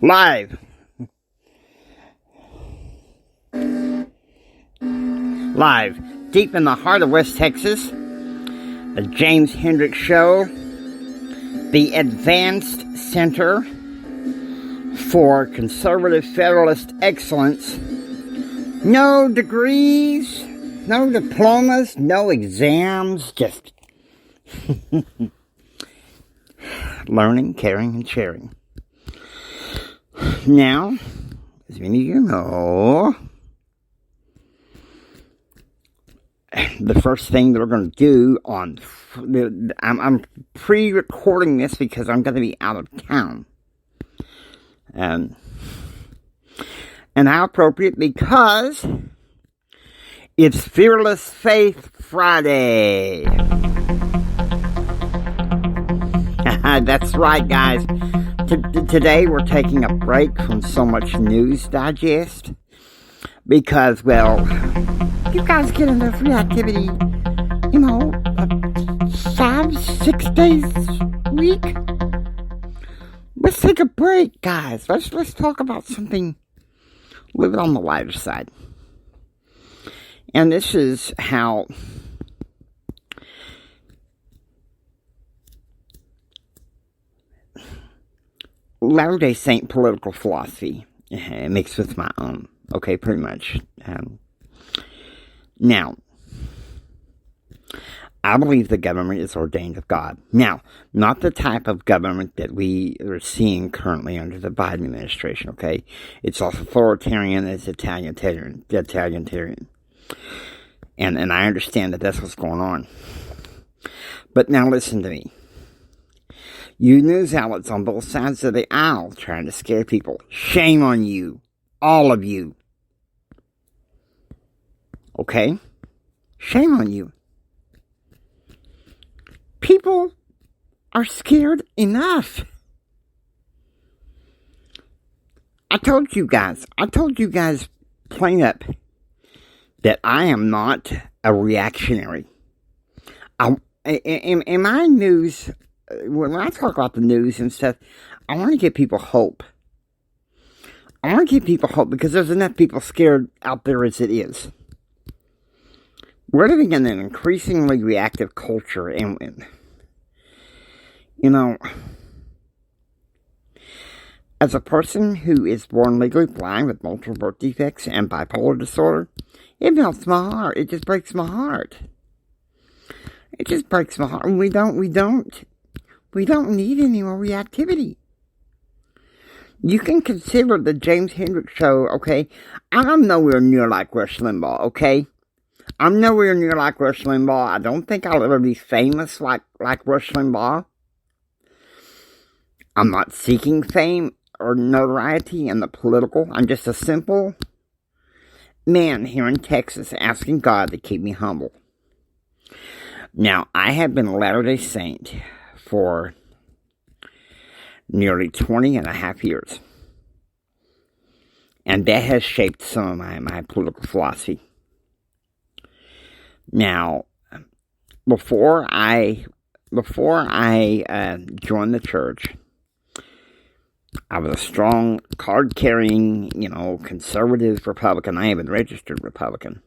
Live. Deep in the heart of West Texas, the James Hendricks Show, the Advanced Center for Conservative Federalist Excellence. No degrees, no diplomas, no exams, just learning, caring, and sharing. Now, as many of you know, the first thing that we're going to do I'm pre-recording this because I'm going to be out of town. And how appropriate, because it's Fearless Faith Friday. That's right, guys. Today we're taking a break from so much news digest because, well, you guys get enough reactivity, 5-6 days a week. Let's take a break, guys. Let's talk about something a little bit on the lighter side. And this is how Latter-day Saint political philosophy mixed with my own. Okay, pretty much. Now, I believe the government is ordained of God. Now, not the type of government that we are seeing currently under the Biden administration, okay? It's authoritarian, it's totalitarian. And I understand that that's what's going on. But now listen to me. You news outlets on both sides of the aisle trying to scare people. Shame on you. All of you. Okay? Shame on you. People are scared enough. I told you guys plain up that I am not a reactionary. In my news, when I talk about the news and stuff, I want to give people hope. I want to give people hope because there's enough people scared out there as it is. We're living in an increasingly reactive culture, and as a person who is born legally blind with multiple birth defects and bipolar disorder, it melts my heart. It just breaks my heart. It just breaks my heart. We don't need any more reactivity. You can consider the James Hendricks Show, okay? I'm nowhere near like Rush Limbaugh, okay? I'm nowhere near like Rush Limbaugh. I don't think I'll ever be famous like Rush Limbaugh. I'm not seeking fame or notoriety in the political. I'm just a simple man here in Texas asking God to keep me humble. Now, I have been a Latter-day Saint for nearly 20 and a half years. And that has shaped some of my political philosophy. Now, before I joined the church, I was a strong card-carrying, conservative Republican. I even registered Republican.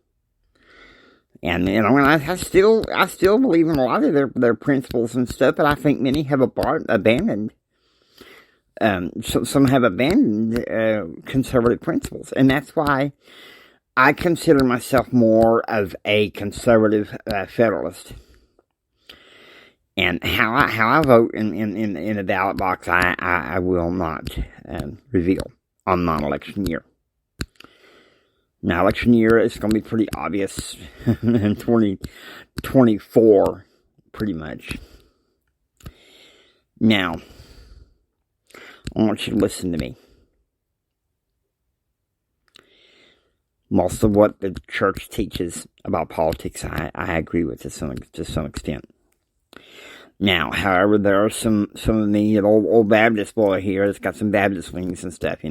And, I still believe in a lot of their principles and stuff, but I think many have abandoned. Some have abandoned conservative principles, and that's why I consider myself more of a conservative federalist. And how I vote in a ballot box, I will not reveal on non-election year. Now, election year is going to be pretty obvious in 2024, pretty much. Now, I want you to listen to me. Most of what the church teaches about politics, I agree with to some extent. Now, however, there are some of me, an old Baptist boy here that's got some Baptist wings and stuff,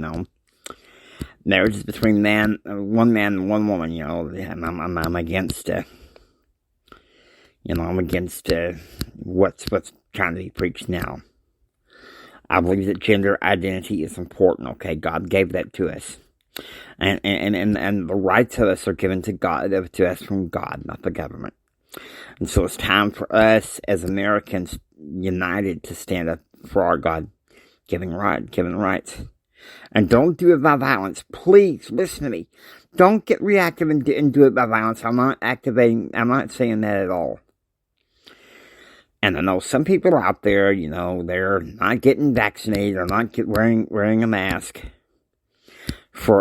Marriage is between one man and one woman, and I'm against, I'm against what's trying to be preached now. I believe that gender identity is important, okay? God gave that to us. And the rights of us are given to us from God, not the government. And so it's time for us as Americans united to stand up for our God-given rights. And don't do it by violence. Please, listen to me. Don't get reactive and do it by violence. I'm not saying that at all. And I know some people out there, they're not getting vaccinated or not wearing a mask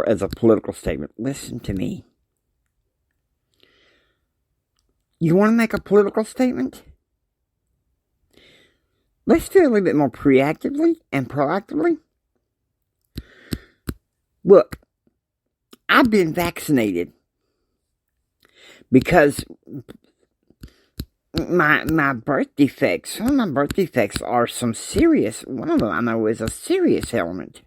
as a political statement. Listen to me. You want to make a political statement? Let's do it a little bit more preactively and proactively. Look, I've been vaccinated because my birth defects, some of my birth defects are one of them I know is a serious ailment.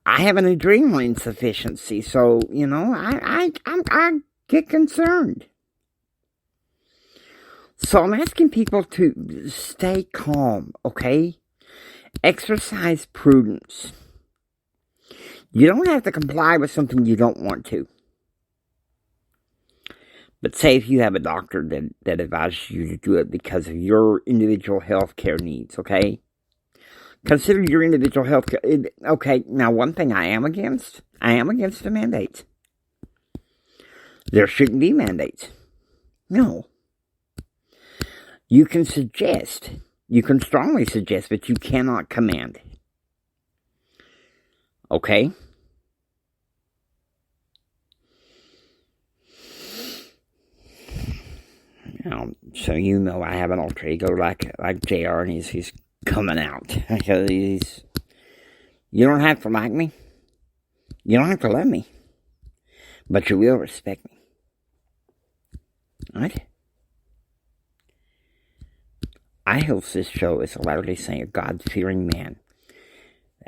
I have an adrenal insufficiency, so, I get concerned. So I'm asking people to stay calm, okay? Exercise prudence. You don't have to comply with something you don't want to. But say if you have a doctor that advises you to do it because of your individual health care needs, okay? Consider your individual health care. Okay, now one thing I am against the mandates. There shouldn't be mandates. No. You can strongly suggest, but you cannot command. Okay? So I have an alter ego like JR, and he's coming out. You don't have to like me. You don't have to love me. But you will respect me. Right? I host this show as a Latter-day Saint, a God-fearing man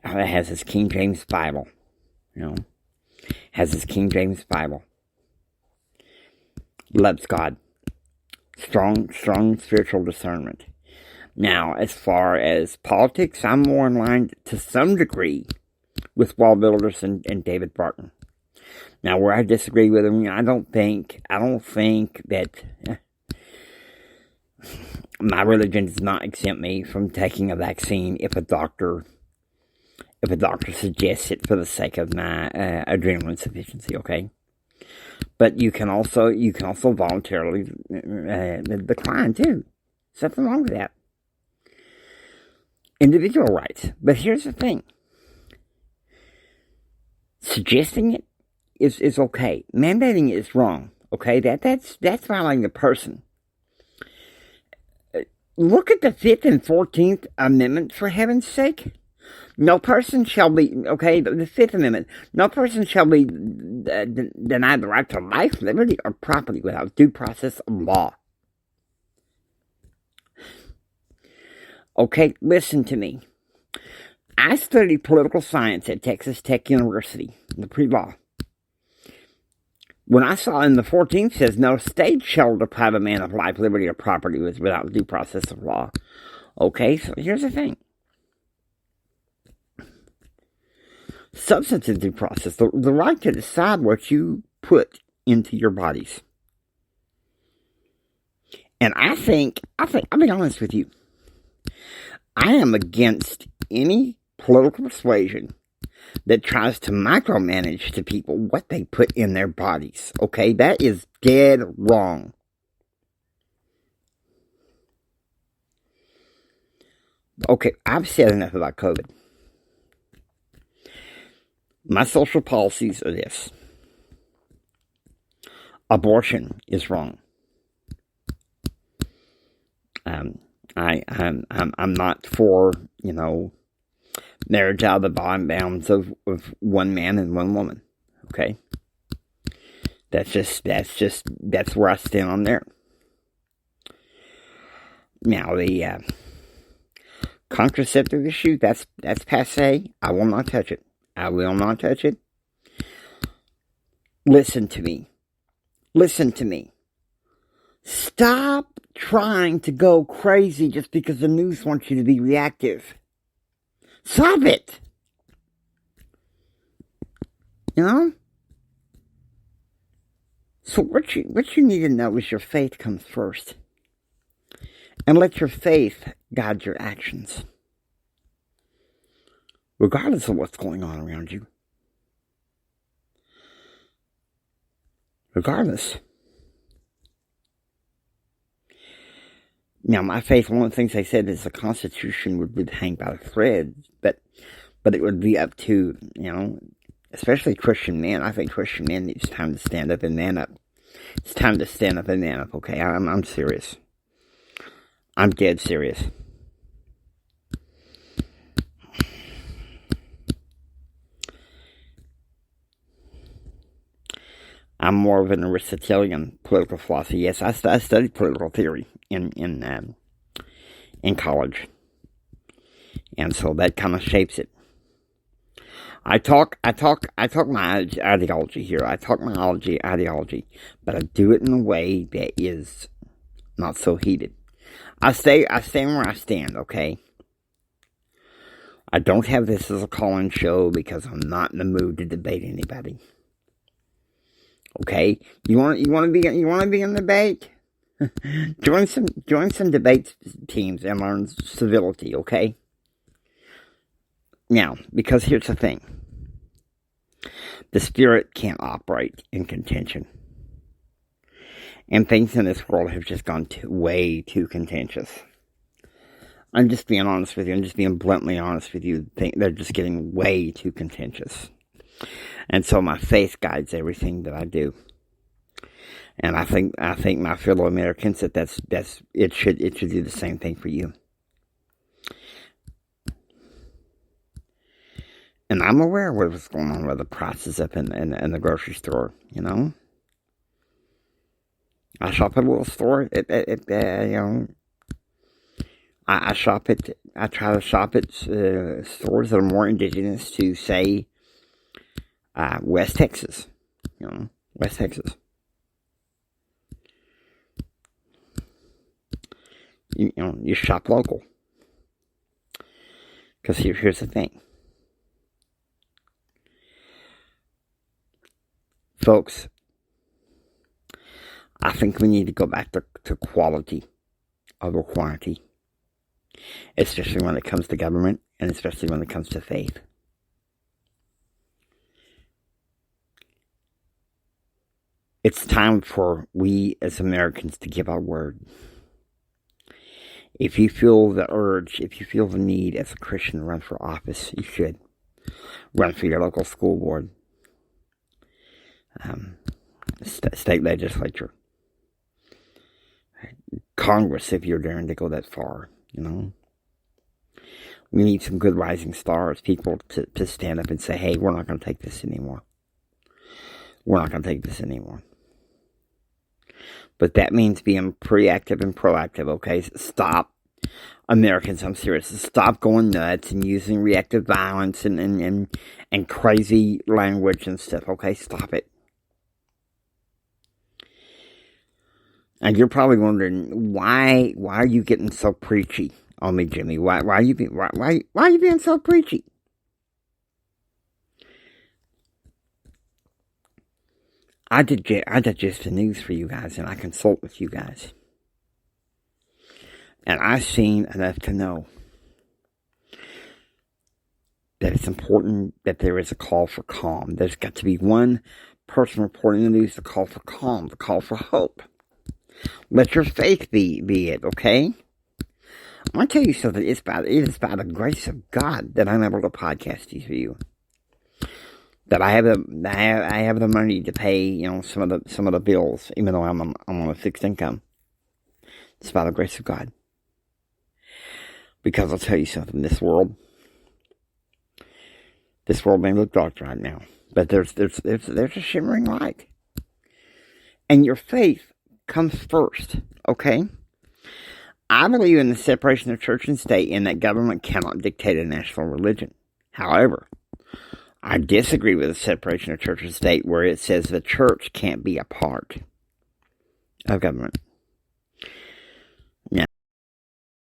that has his King James Bible. Has his King James Bible. Loves God. Strong spiritual discernment. Now, as far as politics, I'm more in line to some degree with wall builders and David Barton. Now, where I disagree with him, I don't think that my religion does not exempt me from taking a vaccine if a doctor suggests it for the sake of my adrenal insufficiency. Okay. But you can also voluntarily decline too. There's nothing wrong with that. Individual rights. But here's the thing. Suggesting it is okay. Mandating it is wrong. Okay? That's violating the person. Look at the 5th and 14th Amendment, for heaven's sake. No person shall be, okay, the 5th Amendment, no person shall be denied the right to life, liberty, or property without due process of law. Okay, listen to me. I studied political science at Texas Tech University, the pre-law. When I saw in the 14th says, no state shall deprive a man of life, liberty, or property without due process of law. Okay, so here's the thing. Substantive due process, the right to decide what you put into your bodies. And I'll be honest with you. I am against any political persuasion that tries to micromanage to people what they put in their bodies. Okay, that is dead wrong. Okay, I've said enough about COVID. My social policies are this. Abortion is wrong. I'm not for, marriage out of the bounds of one man and one woman. Okay? That's where I stand on there. Now the contraceptive issue, that's passé. I will not touch it. I will not touch it. Listen to me. Stop trying to go crazy just because the news wants you to be reactive. Stop it! You know? So what you need to know is your faith comes first. And let your faith guide your actions. Regardless of what's going on around you. Regardless. Now, my faith, one of the things they said is the Constitution would be hanged by the thread, but it would be up to, especially Christian men. I think Christian men, it's time to stand up and man up. It's time to stand up and man up, okay? I'm serious. I'm dead serious. I'm more of an Aristotelian political philosophy. Yes, I studied political theory in college, and so that kind of shapes it. I talk my ideology here. I talk my ideology, but I do it in a way that is not so heated. I stand where I stand. Okay. I don't have this as a call-in show because I'm not in the mood to debate anybody. Okay, you want to be in the debate? join some debate teams and learn civility. Okay. Now, because here's the thing: the spirit can't operate in contention, and things in this world have just gone way too contentious. I'm just being honest with you. I'm just being bluntly honest with you. They're just getting way too contentious. And so my faith guides everything that I do. And I think my fellow Americans it should do the same thing for you. And I'm aware of what's going on with the prices up in the grocery store, I shop at a little store I try to shop at stores that are more indigenous to, say, West Texas. West Texas. You shop local. Because here's the thing. Folks, I think we need to go back to quality over quantity. Especially when it comes to government, and especially when it comes to faith. It's time for we as Americans to give our word. If you feel the urge, if you feel the need as a Christian to run for office, you should. Run for your local school board, state legislature, Congress, if you're daring to go that far, We need some good rising stars, people to stand up and say, hey, we're not going to take this anymore. We're not going to take this anymore. But that means being proactive and proactive, okay? Stop. Americans, I'm serious. Stop going nuts and using reactive violence and crazy language and stuff, okay? Stop it. And you're probably wondering, why are you getting so preachy on me, Jimmy? Why are you being so preachy? I digest the news for you guys, and I consult with you guys. And I've seen enough to know that it's important that there is a call for calm. There's got to be one person reporting the news, the call for calm, the call for hope. Let your faith be it, okay? I want to tell you something. It is by the grace of God that I'm able to podcast these for you. That I have the money to pay, some of the bills, even though I'm on a fixed income. It's by the grace of God. Because I'll tell you something, this world may look dark right now, but there's a shimmering light. And your faith comes first, okay? I believe in the separation of church and state, and that government cannot dictate a national religion. However, I disagree with the separation of church and state where it says the church can't be a part of government.